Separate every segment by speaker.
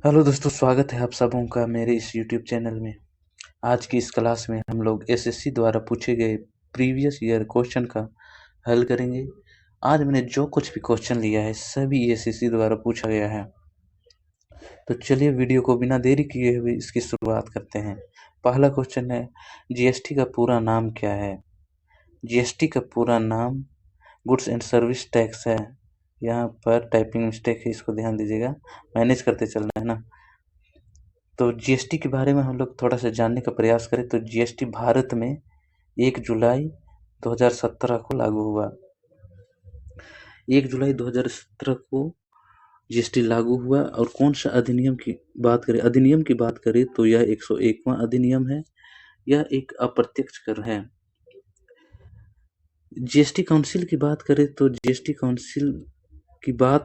Speaker 1: Hello दोस्तों, स्वागत है आप सबों का मेरे इस यूट्यूब चैनल में। आज की इस क्लास में हम लोग एसएससी द्वारा पूछे गए प्रीवियस ईयर क्वेश्चन का हल करेंगे। आज मैंने जो कुछ भी क्वेश्चन लिया है सभी एसएससी द्वारा पूछा गया है। तो चलिए वीडियो को बिना देरी किए हुए इसकी शुरुआत करते हैं। पहला क्वेश्चन है, जीएसटी का पूरा नाम क्या है? जीएसटी का पूरा नाम गुड्स एंड सर्विस टैक्स है। यहाँ पर टाइपिंग मिस्टेक है, इसको ध्यान दीजिएगा, मैनेज करते चलना है ना। तो जीएसटी के बारे में हम लोग थोड़ा सा जानने का प्रयास करें तो जीएसटी भारत में 1 जुलाई 2017 को लागू हुआ। 1 जुलाई 2017 को जीएसटी लागू हुआ। और कौन सा अधिनियम की बात करें तो यह 101वां अधिनियम है। यह एक अप्रत्यक्ष कर है। जीएसटी काउंसिल की बात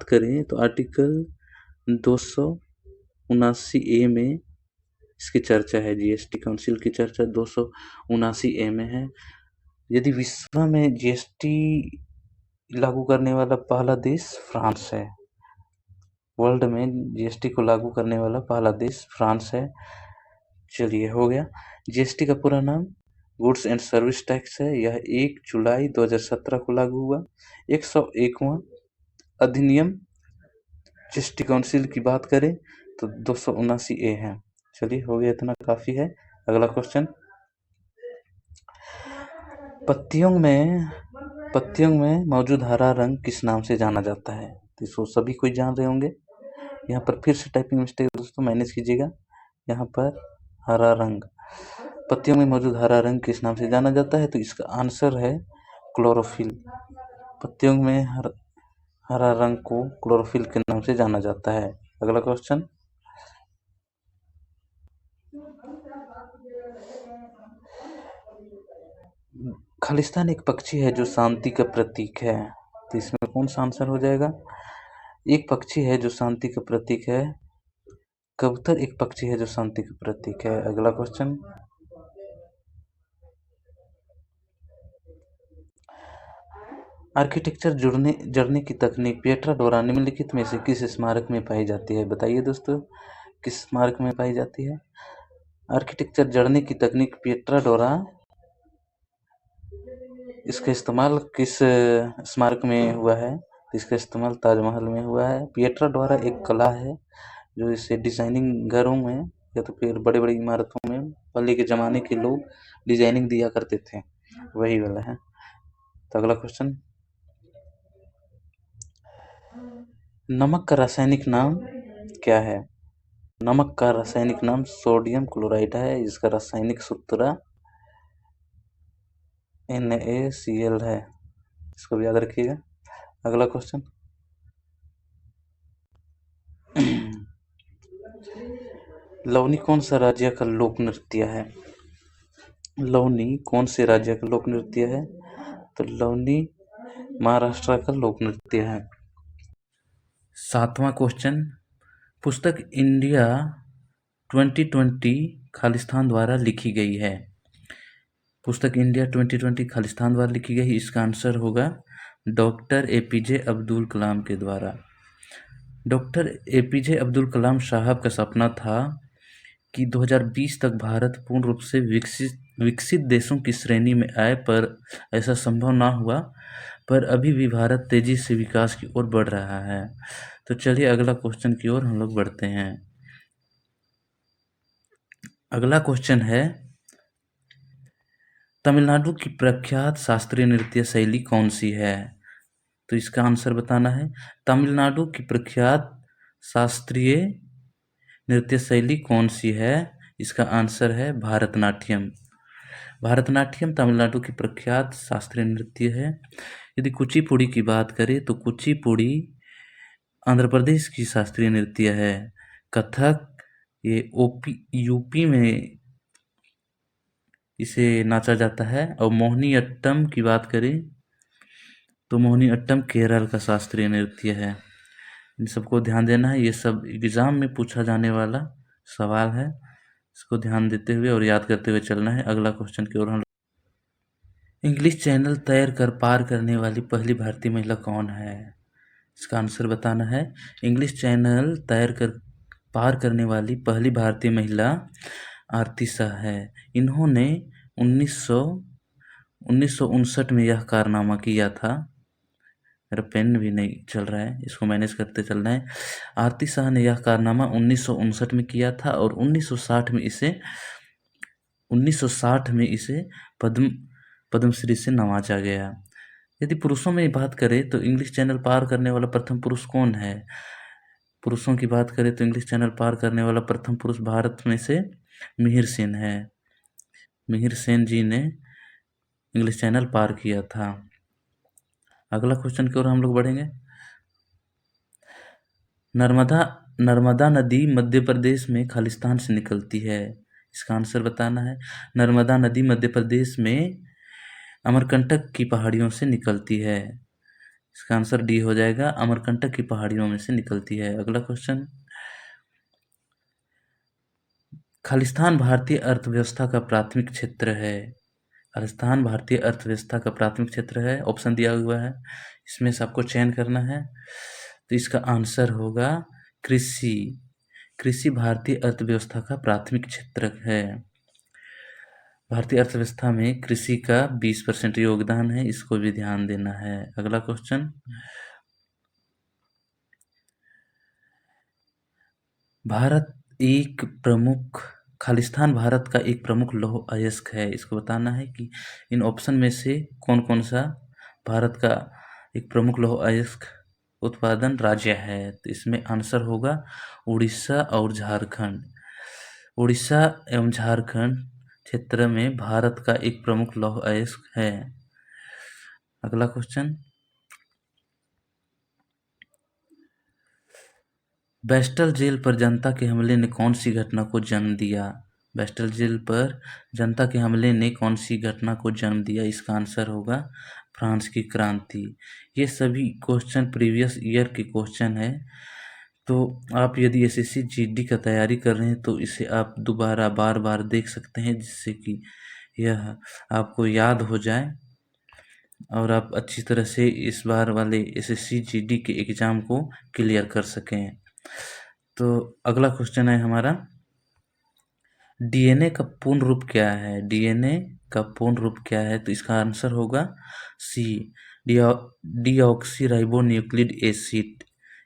Speaker 1: करें तो आर्टिकल 279A में इसकी चर्चा है। जीएसटी काउंसिल की चर्चा 279A में है। यदि विश्व में जीएसटी लागू करने वाला पहला देश फ्रांस है। वर्ल्ड में जीएसटी को लागू करने वाला पहला देश फ्रांस है। चलिए, हो गया। जीएसटी का पूरा नाम गुड्स एंड सर्विस टैक्स है। यह 1 जुलाई 2017 को लागू हुआ। 101वां अधिनियम जीएसटी काउंसिल की बात करें तो 279A है। चलिए, हो गया, इतना काफी है। अगला क्वेश्चन, पत्तियों में मौजूद हरा रंग किस नाम से जाना जाता है? तो इसको सभी कोई जान रहे होंगे। यहाँ पर फिर से टाइपिंग मिस्टेक दोस्तों, मैनेज कीजिएगा। यहाँ पर हरा रंग, पत्तियों में मौजूद हरा रंग किस नाम से जाना जाता है? तो इसका आंसर है क्लोरोफिल। पत्तियों में हरा रंग को क्लोरोफिल के नाम से जाना जाता है। अगला क्वेश्चन, खालिस्तान एक पक्षी है जो शांति का प्रतीक है। तो इसमें कौन सा आंसर हो जाएगा? एक पक्षी है जो शांति का प्रतीक है। कबूतर एक पक्षी है जो शांति का प्रतीक है। अगला क्वेश्चन, आर्किटेक्चर जड़ने की तकनीक पिएट्रा डोरा निम्नलिखित में से किस स्मारक में पाई जाती है? बताइए दोस्तों, किस स्मारक में पाई जाती है? आर्किटेक्चर जड़ने की तकनीक पिएट्रा डोरा, इसका इस्तेमाल किस स्मारक में हुआ है? इसका इस्तेमाल ताजमहल में हुआ है। पिएट्रा डोरा एक कला है जो इसे डिजाइनिंग घरों में या तो फिर बड़े बड़ी इमारतों में पहले के जमाने के लोग डिजाइनिंग दिया करते थे, वही वाला है। तो अगला क्वेश्चन, नमक का रासायनिक नाम क्या है? नमक का रासायनिक नाम सोडियम क्लोराइड है। इसका रासायनिक सूत्र NaCl है। इसको भी याद रखिएगा। अगला क्वेश्चन, लवनी कौन सा राज्य का लोक नृत्य है? लवनी कौन से राज्य का लोक नृत्य है? तो लवनी महाराष्ट्र का लोक नृत्य है। 7वां क्वेश्चन, पुस्तक इंडिया 2020 खालिस्तान द्वारा लिखी गई है। पुस्तक इंडिया 2020 खालिस्तान द्वारा लिखी गई, इसका आंसर होगा डॉक्टर APJ अब्दुल कलाम के द्वारा। डॉक्टर APJ अब्दुल कलाम साहब का सपना था कि 2020 तक भारत पूर्ण रूप से विकसित देशों की श्रेणी में आए, पर ऐसा संभव ना हुआ। पर अभी भी भारत तेजी से विकास की ओर बढ़ रहा है। तो चलिए अगला क्वेश्चन की ओर हम लोग बढ़ते हैं। अगला क्वेश्चन है, तमिलनाडु की प्रख्यात शास्त्रीय नृत्य शैली कौन सी है? तो इसका आंसर बताना है। तमिलनाडु की प्रख्यात शास्त्रीय नृत्य शैली कौन सी है? इसका आंसर है भारतनाट्यम। भारतनाट्यम तमिलनाडु की प्रख्यात शास्त्रीय नृत्य है। यदि कुचिपुड़ी की बात करें तो कुचिपुड़ी आंध्र प्रदेश की शास्त्रीय नृत्य है। कथक ये यूपी में इसे नाचा जाता है। और मोहिनी अट्टम की बात करें तो मोहिनी अट्टम केरल का शास्त्रीय नृत्य है। इन सबको ध्यान देना है, ये सब एग्जाम में पूछा जाने वाला सवाल है। इसको ध्यान देते हुए और याद करते हुए चलना है। अगला क्वेश्चन की ओर हम, इंग्लिश चैनल तैर कर पार करने वाली पहली भारतीय महिला कौन है? इसका आंसर बताना है। इंग्लिश चैनल तैर कर पार करने वाली पहली भारतीय महिला आरती शाह है। इन्होंने 1959 में यह कारनामा किया था। मेरा पेन भी नहीं चल रहा है, इसको मैनेज करते चलना है। आरती शाह ने यह कारनामा 1959 में किया था और 1960 में इसे पद्मश्री से नवाजा गया। यदि पुरुषों में बात करें तो इंग्लिश चैनल पार करने वाला प्रथम पुरुष कौन है? पुरुषों की बात करें तो इंग्लिश चैनल पार करने वाला प्रथम पुरुष भारत में से मिहिर सेन है। मिहिर सेन जी ने इंग्लिश चैनल पार किया था। अगला क्वेश्चन की ओर हम लोग बढ़ेंगे। नर्मदा नदी मध्य प्रदेश में खालिस्तान से निकलती है। इसका आंसर बताना है। नर्मदा नदी मध्य प्रदेश में अमरकंटक की पहाड़ियों से निकलती है। इसका आंसर डी हो जाएगा, अमरकंटक की पहाड़ियों में से निकलती है। अगला क्वेश्चन, खालिस्तान भारतीय अर्थव्यवस्था का प्राथमिक क्षेत्र है। खालिस्तान भारतीय अर्थव्यवस्था का प्राथमिक क्षेत्र है, ऑप्शन दिया हुआ है, इसमें से आपको चयन करना है। तो इसका आंसर होगा कृषि। कृषि भारतीय अर्थव्यवस्था का प्राथमिक क्षेत्र है। भारतीय अर्थव्यवस्था में कृषि का 20% योगदान है, इसको भी ध्यान देना है। अगला क्वेश्चन, खालिस्तान भारत का एक प्रमुख लौह अयस्क है। इसको बताना है कि इन ऑप्शन में से कौन कौन सा भारत का एक प्रमुख लौह अयस्क उत्पादन राज्य है। तो इसमें आंसर होगा उड़ीसा और झारखंड। उड़ीसा एवं झारखंड क्षेत्र में भारत का एक प्रमुख लौह अयस्क है। अगला क्वेश्चन, बेस्टल जेल पर जनता के हमले ने कौन सी घटना को जन्म दिया? बेस्टल जेल पर जनता के हमले ने कौन सी घटना को जन्म दिया? इसका आंसर होगा फ्रांस की क्रांति। ये सभी क्वेश्चन प्रीवियस ईयर के क्वेश्चन है। तो आप यदि एसएससी जीडी का तैयारी कर रहे हैं तो इसे आप दोबारा बार बार देख सकते हैं, जिससे कि यह आपको याद हो जाए और आप अच्छी तरह से इस बार वाले एसएससी जीडी के एग्ज़ाम को क्लियर कर सकें। तो अगला क्वेश्चन है हमारा, डीएनए का पूर्ण रूप क्या है? डीएनए का पूर्ण रूप क्या है? तो इसका आंसर होगा सी, डीऑक्सी राइबोन्यूक्लिक एसिड।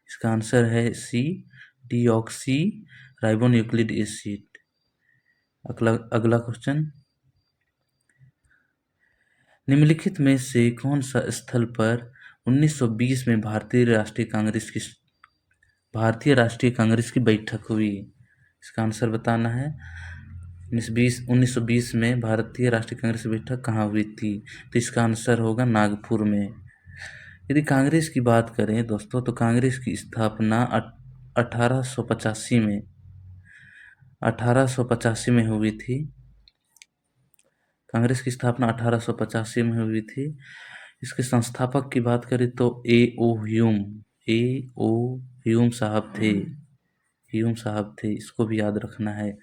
Speaker 1: इसका आंसर है सी, डीऑक्सी राइबोन्यूक्लिक एसिड। अगला क्वेश्चन, निम्नलिखित में से कौन सा स्थल पर 1920 में भारतीय राष्ट्रीय कांग्रेस की बैठक हुई? इसका आंसर बताना है। 1920 में भारतीय राष्ट्रीय कांग्रेस की बैठक कहाँ हुई थी? तो इसका आंसर होगा नागपुर में। यदि कांग्रेस की बात करें दोस्तों, तो कांग्रेस की स्थापना 1885 में हुई थी। कांग्रेस की स्थापना 1885 में हुई थी। इसके संस्थापक की बात करें तो ए ओ ह्यूम साहब थे। इसको भी याद रखना है।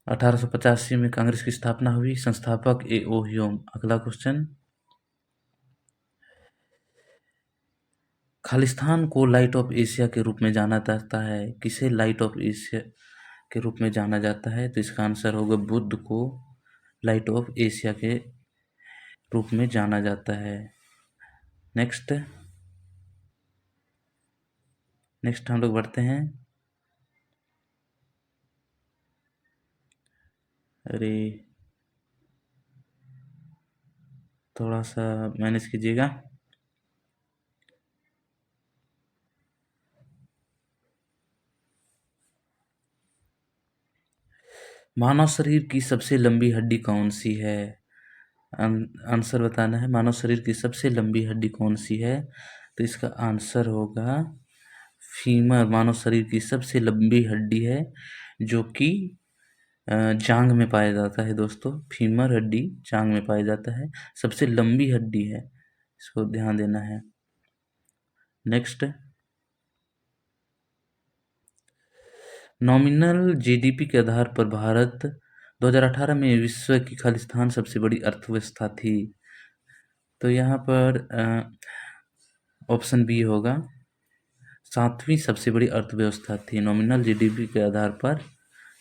Speaker 1: 1885 में कांग्रेस की स्थापना हुई, संस्थापक ए ओ ह्यूम। अगला क्वेश्चन, खालिस्तान को लाइट ऑफ एशिया के रूप में जाना जाता है। किसे लाइट ऑफ एशिया के रूप में जाना जाता है? तो इसका आंसर होगा बुद्ध को लाइट ऑफ एशिया के रूप में जाना जाता है। नेक्स्ट हम लोग बढ़ते हैं। अरे थोड़ा सा मैनेज कीजिएगा। मानव शरीर की सबसे लंबी हड्डी कौन सी है? आंसर बताना है। मानव शरीर की सबसे लंबी हड्डी कौन सी है? तो इसका आंसर होगा फीमर। मानव शरीर की सबसे लंबी हड्डी है जो कि जांग में पाया जाता है दोस्तों। फीमर हड्डी जांग में पाया जाता है, सबसे लंबी हड्डी है, इसको ध्यान देना है। नेक्स्ट, नॉमिनल जीडीपी के आधार पर भारत 2018 में विश्व की खालिस्तान सबसे बड़ी अर्थव्यवस्था थी। तो यहाँ पर ऑप्शन बी होगा, सातवीं सबसे बड़ी अर्थव्यवस्था थी, नॉमिनल जीडीपी के आधार पर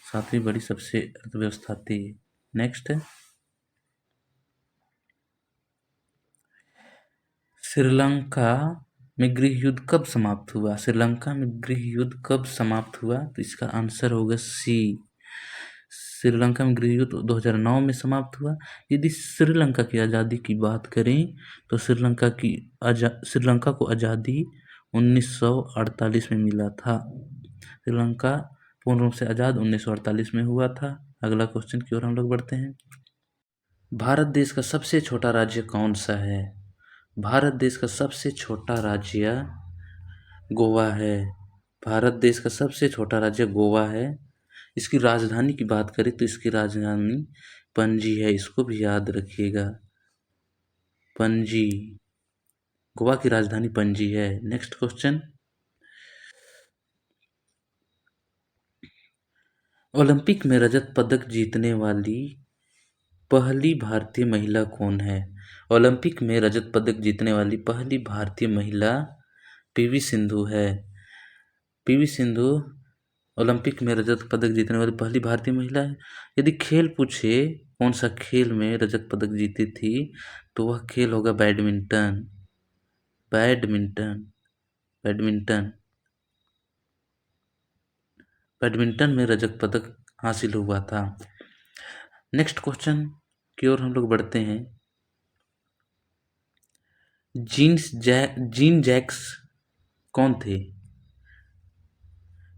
Speaker 1: सातवीं बड़ी सबसे अर्थव्यवस्था थी। नेक्स्ट है श्रीलंका में गृह युद्ध कब समाप्त हुआ? श्रीलंका में गृह युद्ध कब समाप्त हुआ? तो इसका आंसर होगा सी। श्रीलंका में गृह युद्ध 2009 में समाप्त हुआ। यदि श्रीलंका की आज़ादी की बात करें तो श्रीलंका को आज़ादी 1948 में मिला था। श्रीलंका पूर्ण रूप से आज़ाद 1948 में हुआ था। अगला क्वेश्चन की ओर हम लोग बढ़ते हैं। भारत देश का सबसे छोटा राज्य कौन सा है? भारत देश का सबसे छोटा राज्य गोवा है। भारत देश का सबसे छोटा राज्य गोवा है। इसकी राजधानी की बात करें तो इसकी राजधानी पणजी है, इसको भी याद रखिएगा, पणजी। गोवा की राजधानी पणजी है। नेक्स्ट क्वेश्चन, ओलंपिक में रजत पदक जीतने वाली पहली भारतीय महिला कौन है? ओलंपिक में रजत पदक जीतने वाली पहली भारतीय महिला पीवी सिंधु है। पीवी सिंधु ओलंपिक में रजत पदक जीतने वाली पहली भारतीय महिला है। यदि खेल पूछे कौन सा खेल में रजत पदक जीती थी तो वह खेल होगा बैडमिंटन। बैडमिंटन बैडमिंटन बैडमिंटन में रजत पदक हासिल हुआ था। नेक्स्ट क्वेश्चन की ओर हम लोग बढ़ते हैं। जीन जैक्स कौन थे?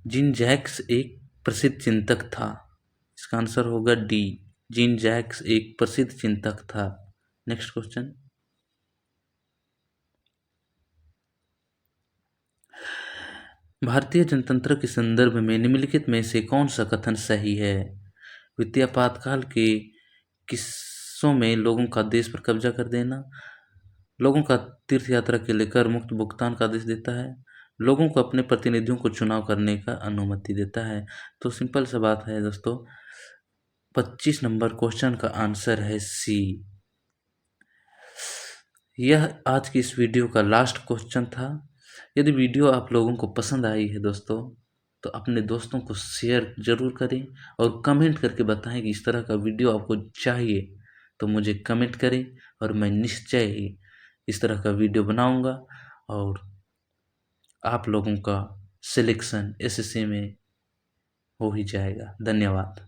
Speaker 1: जीन जैक्स एक प्रसिद्ध चिंतक था। इसका आंसर होगा डी। जीन जैक्स एक प्रसिद्ध चिंतक था। नेक्स्ट क्वेश्चन, भारतीय जनतंत्र के संदर्भ में निम्नलिखित में से कौन सा कथन सही है? वित्तीय आपातकाल के किस्सों में लोगों का देश पर कब्जा कर देना, लोगों का तीर्थ यात्रा के लिए कर मुक्त भुगतान का आदेश देता है, लोगों को अपने प्रतिनिधियों को चुनाव करने का अनुमति देता है। तो सिंपल सा बात है दोस्तों, 25 नंबर क्वेश्चन का आंसर है सी। यह आज की इस वीडियो का लास्ट क्वेश्चन था। यदि वीडियो आप लोगों को पसंद आई है दोस्तों तो अपने दोस्तों को शेयर जरूर करें और कमेंट करके बताएं कि इस तरह का वीडियो आपको चाहिए तो मुझे कमेंट करें और मैं निश्चय ही इस तरह का वीडियो बनाऊंगा और आप लोगों का सिलेक्शन एसएससी में हो ही जाएगा। धन्यवाद।